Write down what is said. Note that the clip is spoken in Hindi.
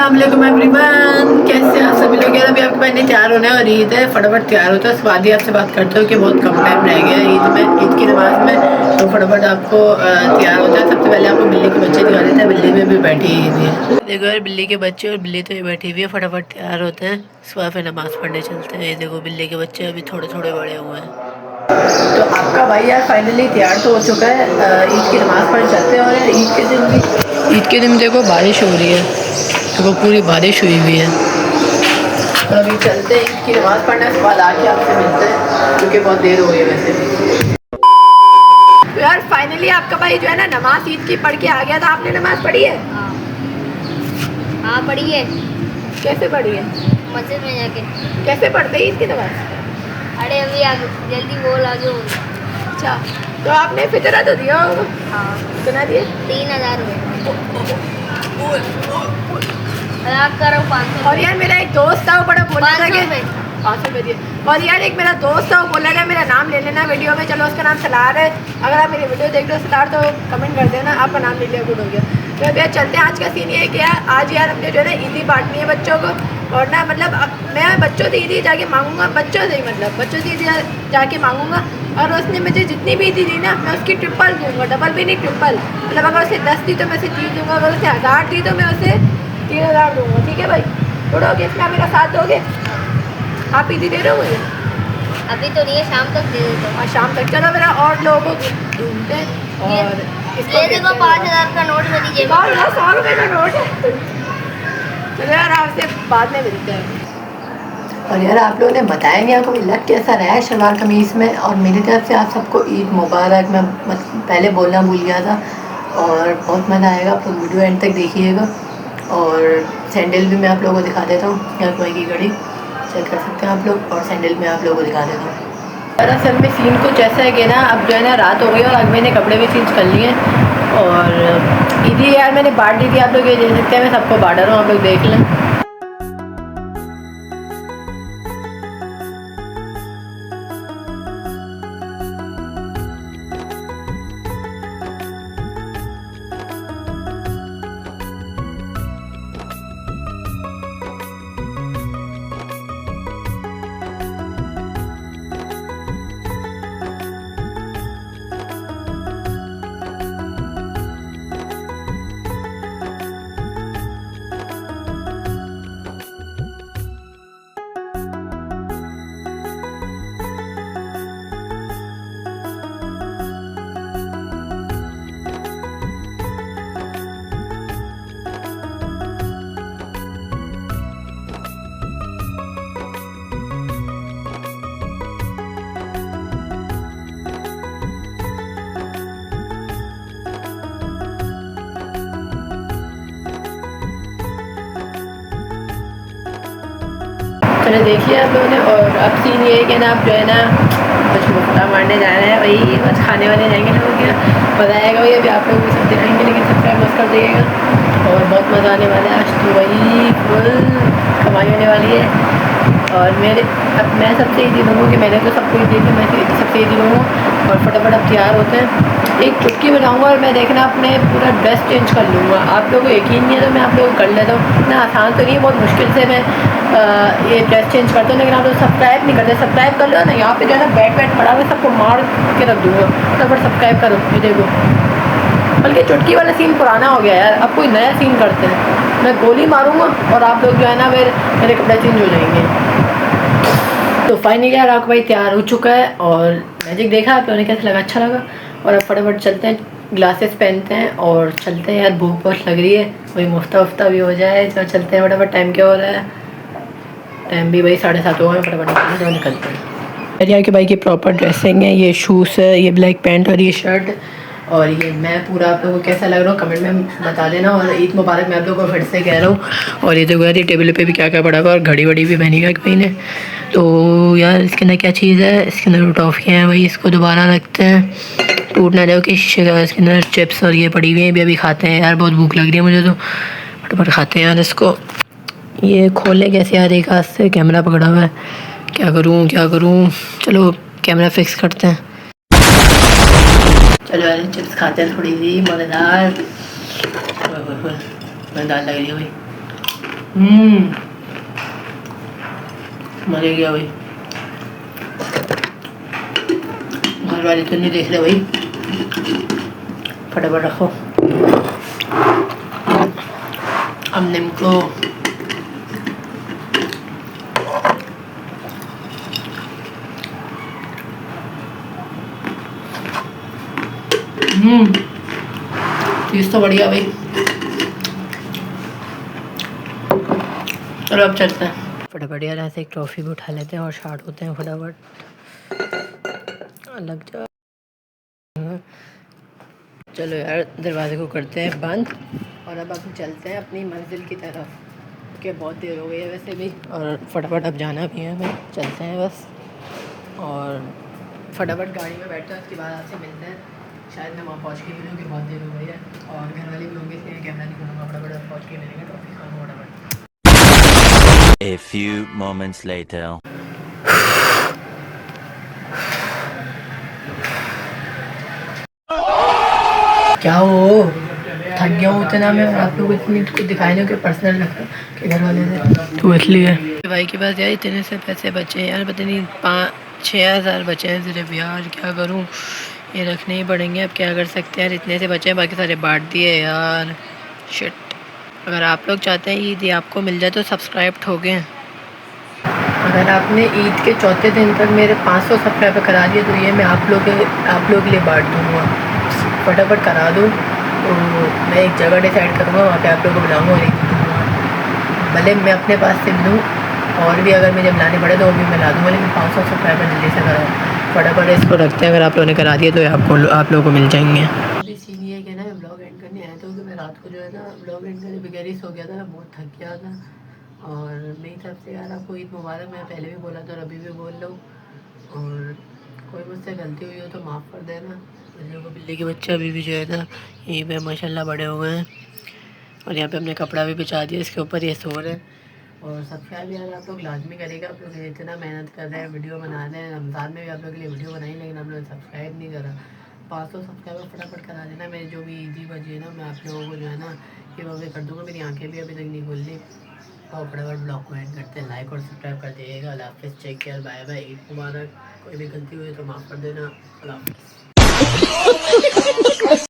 अस्सलाम वालेकुम एवरीवन, कैसे हैं आप सभी लोग। यार अभी आपके बहने तैयार होने और ईद है, फटाफट तैयार होता है। उसके बाद ही आपसे बात करते हो कि बहुत कम टाइम रह गया है ईद में, ईद की नमाज में। तो फटाफट आपको तैयार होता है। सबसे पहले आपको बिल्ली के बच्चे दिखा देते हैं। बिल्ली में भी बैठी हुई है, देखो यार बिल्ली के बच्चे, और बिल्ली तो बैठी हुई है। फटाफट तैयार होते हैं, उसके बाद फिर नमाज़ पढ़ने चलते हैं। ये देखो बिल्ली के बच्चे अभी थोड़े थोड़े बड़े हुए हैं। तो आपका भाई यार फाइनली तैयार तो हो चुका है। ईद की नमाज़ पढ़ चलते हैं। और ईद के दिन देखो बारिश हो रही है, देखो पूरी बारिश हुई हुई है। तो अभी चलते हैं ईद की नमाज़ पढ़ने, उसके बाद आके आपसे मिलते हैं, क्योंकि बहुत देर हो गई है वैसे भी। तो यार फाइनली आपका भाई जो है ना नमाज ईद की पढ़ के आ गया था। आपने नमाज़ पढ़ी है? हाँ पढ़ी है। कैसे पढ़ी है? मस्जिद में जाके। कैसे पढ़ते हैं ईद की नमाज़? अरे अभी आगे जल्दी बोल आगे बोल। अच्छा, तो आपने फितरा तो दिया होगा? हाँ कितना दिए? 3000 रुपये। मजाक करो 500। और यार मेरा एक दोस्त था, वो बड़ा बोल रहा था कि 500 रुपये दिए। और यार एक मेरा दोस्त था, वो बोल रहा था मेरा नाम ले लेना वीडियो में। चलो उसका नाम सलार है। अगर आप मेरी वीडियो देख रहे हो सलार, तो कमेंट कर देना, आपका नाम ले लिया, गुड हो गया। तो अब यार चलते हैं। आज का सीन ये क्या है, आज यार हमने जो है ना ईदी बांटनी है बच्चों को। और ना मतलब मैं बच्चों से ईदी जाके मांगूंगा, बच्चों से ही मतलब बच्चों से ईदी जाके मांगूंगा। और उसने मुझे जितनी भी ईदी दी ना, मैं उसकी ट्रिपल दूंगा, डबल भी नहीं ट्रिपल। मतलब अगर उसे 10 दी तो मैं उसे 30 दूंगा, अगर उसे 1000 दी तो मैं उसे 3000 दूंगा। ठीक है भाई, थोड़ा इसमें आप मेरा साथ दोगे? आप ईदी दे रहे हो मुझे? अभी तो नहीं है, शाम तक दे देता हूँ। और शाम तक चलो मेरा और लोगों को ढूंढते हैं। और ये देखो 5000 का नोट मेरी जेब में। 100 रुपये का नोट है। चलो यार आपसे बाद में मिलते हैं। और यार आप लोगों ने बताया नहीं आपको लग कैसा रहा है शलवार कमीज़ में। और मेरी तरफ से आप सबको ईद मुबारक। मैं पहले बोलना भूल गया था। और बहुत मज़ा आएगा, आप लोग वीडियो एंड तक देखिएगा। और सैंडल भी मैं आप लोगों को दिखा देता हूँ, यहाँ कोई की घड़ी चेक कर सकते हैं आप लोग। और सैंडल में आप लोगों को दिखा देता हूँ। दरअसल में सीन कुछ ऐसा है कि ना अब जो है ना रात हो गई, और अब मैंने कपड़े भी चेंज कर लिए। और ईदी यार मैंने बांट दी थी, आप लोग ये देख सकते हैं, मैं सबको बांट रहा हूँ, आप लोग देख लें। चलो देखिए आप लोगों ने। और अब सीन ये है कि ना आप जो है ना कुछ मुफ्ता मारने जा रहे हैं, वही बस खाने वाले जाएंगे लोग, क्या मज़ा आएगा भाई। अभी आप लोग भी सब दिखाएंगे, लेकिन सब्सक्राइब मत कर दिएगा। और बहुत मज़ा आने वाला है आज तो, वही फुल कमाई होने वाली है। और अब मैं सबसे ईदी दूँगा कि मैंने तो सबको ईदी दी, मैं सबसे ईदी दूँगा। और फटाफट अब तैयार होते हैं, एक चुटकी बनाऊँगा और मैं देखना अपने पूरा ड्रेस चेंज कर लूँगा। आप लोगों को यकीन नहीं है तो मैं आप लोगों को कर लेता हूँ। इतना आसान तो नहीं है, बहुत मुश्किल से मैं ये ड्रेस चेंज करता हूँ। लेकिन आप लोग सब्सक्राइब नहीं करते, सब्सक्राइब कर लो ना। यहाँ पे जो है ना बैट पड़ा हुआ, सबको मार के रख दूँगा। फटाफट सब्सक्राइब करो, ये देखो। बल्कि चुटकी वाला सीन पुराना हो गया यार, अब कोई नया सीन करते हैं। मैं गोली मारूँगा और आप लोग जो है ना मेरे कपड़े चेंज हो जाएंगे। तो फाइनली यार आपका भाई तैयार हो चुका है। और मैजिक देखा आप लोगों ने, कैसा लगा? अच्छा लगा। और अब फटाफट चलते हैं, ग्लासेस पहनते हैं और चलते हैं। यार भूख बहुत लग रही है, वही मुफ्ता भी हो जाए। तो चलते हैं फटाफट। टाइम क्या हो रहा है? टाइम भी भाई 7:30 हो गए। फटाफट निकलते हैं। यार के भाई की प्रॉपर ड्रेसिंग है, ये शूज़ है, ये ब्लैक पैंट और ये शर्ट। और ये मैं पूरा आप लोगों को कैसा लग रहा हूँ कमेंट में बता देना। और ईद मुबारक मैं आप लोगों को फिर से कह रहा हूँ। और ये देखो यार, ये टेबल पे भी क्या क्या पड़ा हुआ, और घड़ी वड़ी भी पहनी हुई भाई ने। तो यार इसके अंदर क्या चीज़ है? इसके अंदर टॉफ़ियाँ हैं भाई, इसको दोबारा रखते हैं, टूट ना जाओ कि शीशे का। इसके अंदर चिप्स और ये पड़ी हुई हैं, अभी खाते हैं। यार बहुत भूख लग रही है मुझे, तो फटाफट खाते हैं यार इसको। ये खोलने कैसे यार? एक हाथ से कैमरा पकड़ा हुआ है, क्या करूँ? चलो कैमरा फिक्स करते हैं। चलो यार चिप्स खाते हैं, थोड़ी सी मज़ेदार लग रही है भाई। मजे गया भाई। घर वाले तो नहीं देख रहे भाई, फटाफट रखो। अब निम्को चीज़ तो बढ़िया भाई। चलो अब चलते हैं फटाफट यार, ऐसे एक ट्रॉफी भी उठा लेते हैं और स्टार्ट होते हैं फटाफट। लग जा। चलो यार दरवाजे को करते हैं बंद और अब चलते हैं अपनी मंजिल की तरफ, क्योंकि बहुत देर हो गई है वैसे भी और फटाफट अब जाना भी है हमें। चलते हैं बस और फटाफट गाड़ी में बैठते हैं, उसके बाद आपसे मिलते हैं। शायद मैं वहाँ पहुँच के मिलूँ कि बहुत देर हो गई है और घर वाले भी होंगे, इसलिए कैमरा नहीं खोलूँगा। फटाफट पहुँच के मिलेंगे, ट्रॉफी खाऊंगा फटाफट। A few moments later. क्या हो, थक गया हूँ इतना मैं, आप लोग इतनी कुछ दिखाई नहीं कि पर्सनल रखा कि घर वाले ने, तो इसलिए भाई के पास यार इतने से पैसे बचे यार, पता नहीं 5-6 हज़ार बचे हैं सिर्फ यार। क्या करूँ, ये रखने ही पड़ेंगे, अब क्या कर सकते हैं यार। इतने से बचे हैं, बाकी सारे बांट दिए यार। शिट। अगर आप लोग चाहते हैं ईद आपको मिल जाए तो सब्सक्राइब ठोकें। अगर आपने ईद के चौथे दिन तक मेरे 500 सब्सक्राइबर करा दिए तो ये मैं आप लोग के लिए बांट दूँगा। फटाफट करा दूँ तो मैं एक जगह डिसाइड करूँगा, वहाँ पे आप लोगों को बुलाऊँगा और ईद दूँगा। भले मैं अपने पास से दूँ और भी अगर मुझे बुलाने पड़े तो वो भी मैं ला दूँगा, लेकिन 500 सब्सक्राइबर जल्दी से कराओ। फटाफट इसको रखते हैं, अगर आप लोगों ने करा दिया तो आप लोगों को मिल जाएंगे। अभी सीन ये कि ना मैं ब्लॉग एंड करने आया था, क्योंकि मैं रात को जो है ना ब्लॉग एंड करने बगैर सो गया था, बहुत थक गया था। और मेरी तरफ से यार आपको ईद मुबारक, मैं पहले भी बोला था और अभी भी बोल रहा हूँ। और कोई मुझसे गलती हुई हो तो माफ़ कर देना। बिल्ली को, बिल्ली के बच्चे अभी भी जो है ना यहीं पे माशाल्लाह बड़े हो गए हैं। और यहाँ पे हमने कपड़ा भी बिछा दिया, इसके ऊपर ये सो रहे हैं। और सब्सक्राइब यार आप लोग लाजमी करेगा, आप लोग इतना मेहनत कर रहे हैं, वीडियो बना रहे हैं। रमज़ान में भी आप लोग के लिए वीडियो बनाई, लेकिन आप लोगों ने सब्सक्राइब नहीं करा। 500 सब्सक्राइबर फटाफट करा देना। मेरी जो भी ईदी बची है ना, मैं आप लोगों को जो है ना ये मैं कर दूँगा। मेरी आँखें भी अभी तक नहीं खुल ली। और फटाफट ब्लॉग को एंड करते हैं, लाइक और सब्सक्राइब कर दीजिएगा। अल्लाह हाफ़िज़, take care, bye bye, Eid मुबारक। कोई भी गलती हुई तो माफ़ कर देना। अल्लाह हाफ़िज़।